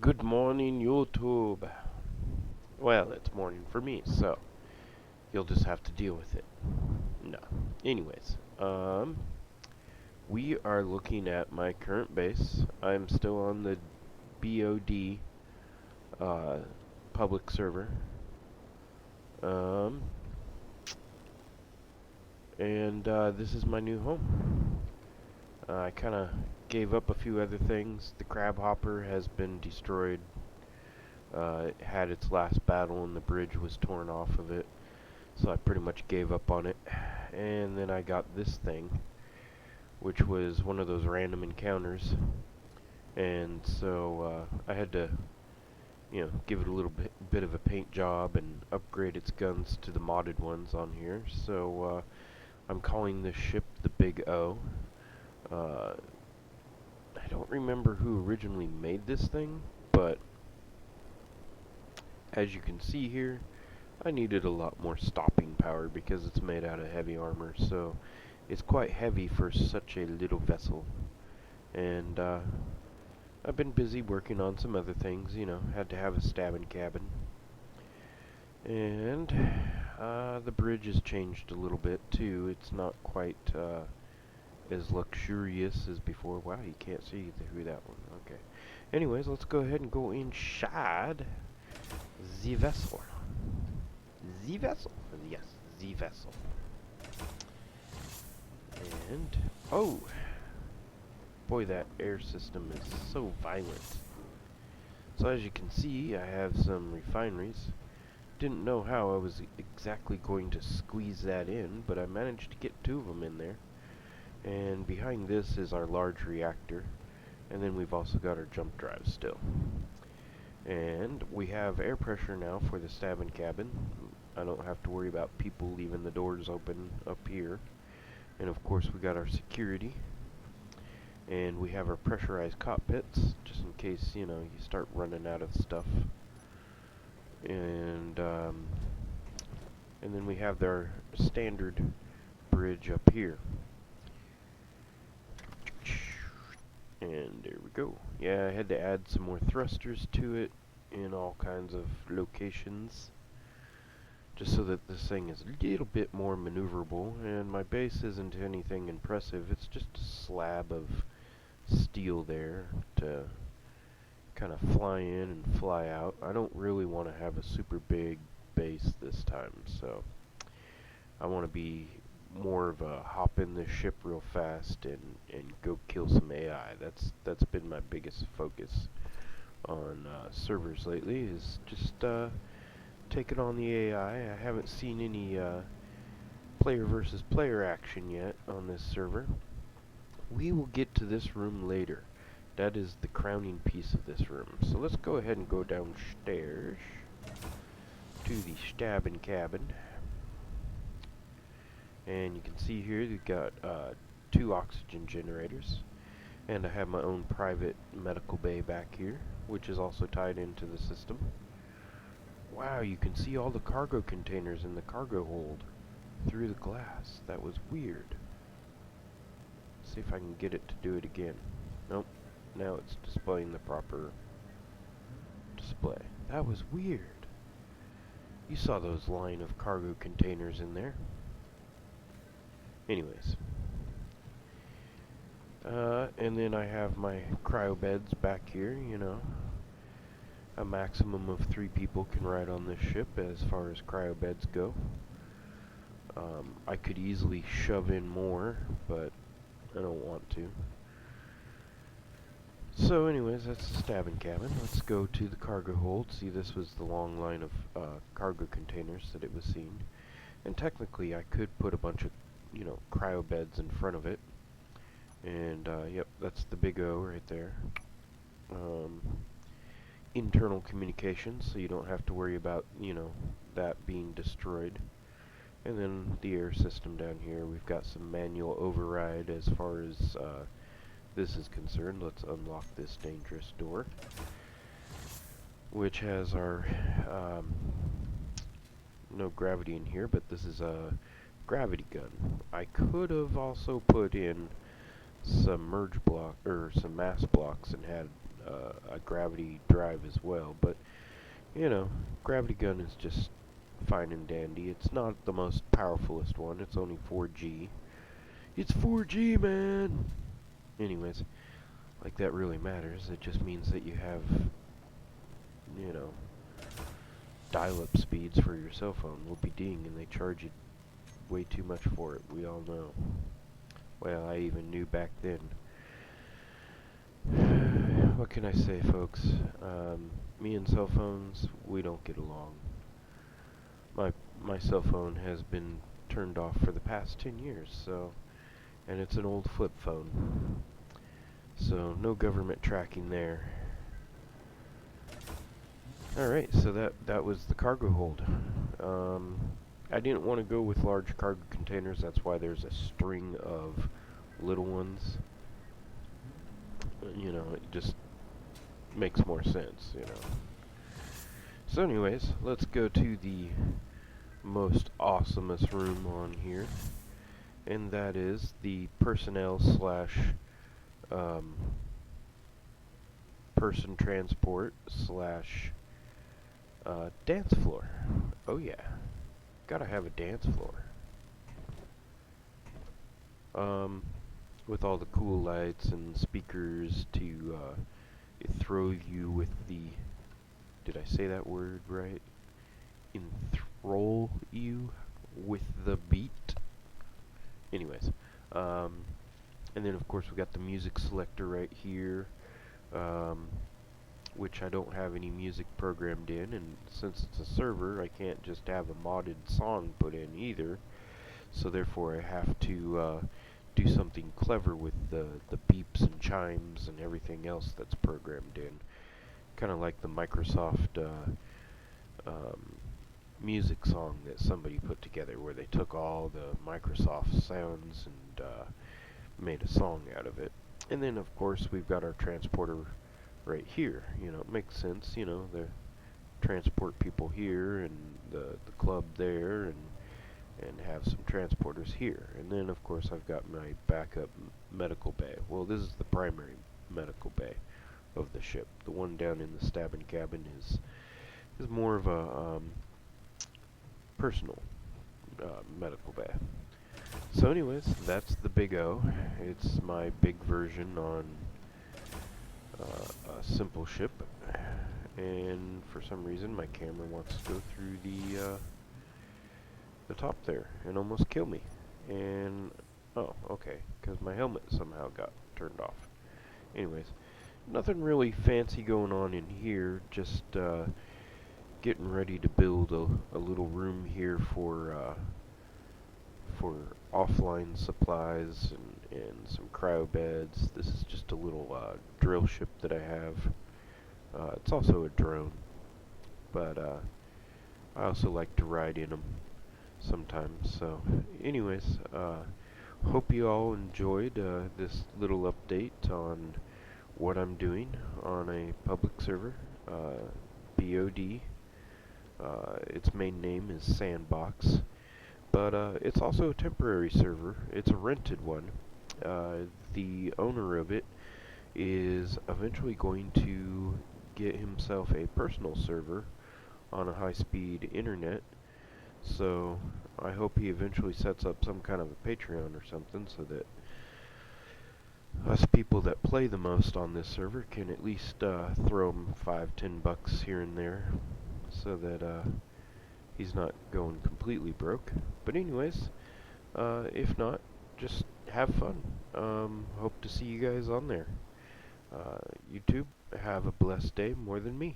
Good morning, YouTube. Well, it's morning for me, so you'll just have to deal with it. No. Anyways, we are looking at my current base. I'm still on the BOD uh, public server. Um, and this is my new home. I kind of gave up a few other things. The crab hopper has been destroyed. It had its last battle and the bridge was torn off of it. So I pretty much gave up on it. And then I got this thing, which was one of those random encounters. And so I had to, give it a little bit of a paint job and upgrade its guns to the modded ones on here. So I'm calling this ship the Big O. I don't remember who originally made this thing, but as you can see here, I needed a lot more stopping power because it's made out of heavy armor, so it's quite heavy for such a little vessel. And I've been busy working on some other things, had to have a stabbing cabin. And the bridge has changed a little bit too. It's not quite as luxurious as before. Wow, you can't see through that one. Okay. Anyways, let's go ahead and go inside the vessel. The vessel? Yes, the vessel. And, oh! Boy, that air system is so violent. So as you can see, I have some refineries. Didn't know how I was exactly going to squeeze that in, but I managed to get 2 of them in there. And behind this is our large reactor. And then we've also got our jump drive still. And we have air pressure now for the stabbing cabin. I don't have to worry about people leaving the doors open up here. And of course we got our security. And we have our pressurized cockpits, just in case, you start running out of stuff. And then we have our standard bridge up here. And there we go. Yeah, I had to add some more thrusters to it in all kinds of locations, just so that this thing is a little bit more maneuverable. And my base isn't anything impressive, it's just a slab of steel there to kind of fly in and fly out. I don't really want to have a super big base this time, so I want to be more of a hop in the ship real fast and go kill some AI. That's been my biggest focus on servers lately, is just taking on the AI. I haven't seen any player versus player action yet on this server. We will get to this room later. That is the crowning piece of this room. So let's go ahead and go downstairs to the stabbing cabin. And you can see here we've got 2 oxygen generators. And I have my own private medical bay back here, which is also tied into the system. Wow, you can see all the cargo containers in the cargo hold through the glass. That was weird. Let's see if I can get it to do it again. Nope. Now it's displaying the proper display. That was weird. You saw those line of cargo containers in there. Anyways. And then I have my cryo beds back here, A maximum of 3 people can ride on this ship as far as cryo beds go. I could easily shove in more, but I don't want to. So anyways, that's the stabbing cabin. Let's go to the cargo hold. See, this was the long line of cargo containers that it was seeing. And technically I could put a bunch of, cryo beds in front of it. And yep, that's the Big O right there. Internal communications, so you don't have to worry about, that being destroyed. And then the air system down here, we've got some manual override as far as this is concerned. Let's unlock this dangerous door, which has our no gravity in here, but this is a gravity gun. I could have also put in some merge block or some mass blocks and had a gravity drive as well, but you know, gravity gun is just fine and dandy. It's not the most powerfulest one. It's only 4G. It's 4G, man. Anyways, like that really matters. It just means that you have, you know, dial-up speeds for your cell phone. Will be ding, and they charge you way too much for it. We all know. Well, I even knew back then. What can I say, folks? Me and cell phones, we don't get along. My cell phone has been turned off for the past 10 years, so, and it's an old flip phone. So no government tracking there. Alright, so that was the cargo hold. I didn't want to go with large cargo containers, that's why there's a string of little ones. You know, it just makes more sense, you know. So anyways, let's go to the most awesomest room on here, and that is the personnel slash person transport slash dance floor. Oh yeah, gotta have a dance floor. With all the cool lights and speakers to throw you with the, did I say that word right? Enthrall you with the beat. Anyways, and then of course we got the music selector right here, which I don't have any music programmed in, and since it's a server, I can't just have a modded song put in either. So therefore, I have to do something clever with the beeps and chimes and everything else that's programmed in, kind of like the Microsoft music song that somebody put together, where they took all the Microsoft sounds and made a song out of it. And then of course we've got our transporter right here. You know, it makes sense, you know, the transport people here and the club there, and have some transporters here. And then of course I've got my backup medical bay. Well, this is the primary medical bay of the ship. The one down in the stabbing cabin is more of a personal medical bay. So anyways, that's the Big O. It's my big version on a simple ship, and for some reason my camera wants to go through the top there and almost kill me. And oh, okay, because my helmet somehow got turned off. Anyways, nothing really fancy going on in here, just getting ready to build a little room here for offline supplies and some cryo beds. This is just a little drill ship that I have. It's also a drone, but I also like to ride in them sometimes. So anyways, hope you all enjoyed this little update on what I'm doing on a public server, BOD. Its main name is Sandbox, but it's also a temporary server. It's a rented one. The owner of it is eventually going to get himself a personal server on a high-speed internet, so I hope he eventually sets up some kind of a Patreon or something, so that us people that play the most on this server can at least throw him $5-10 here and there, so that he's not going completely broke. But anyways, if not, just have fun. Hope to see you guys on there. YouTube, have a blessed day more than me.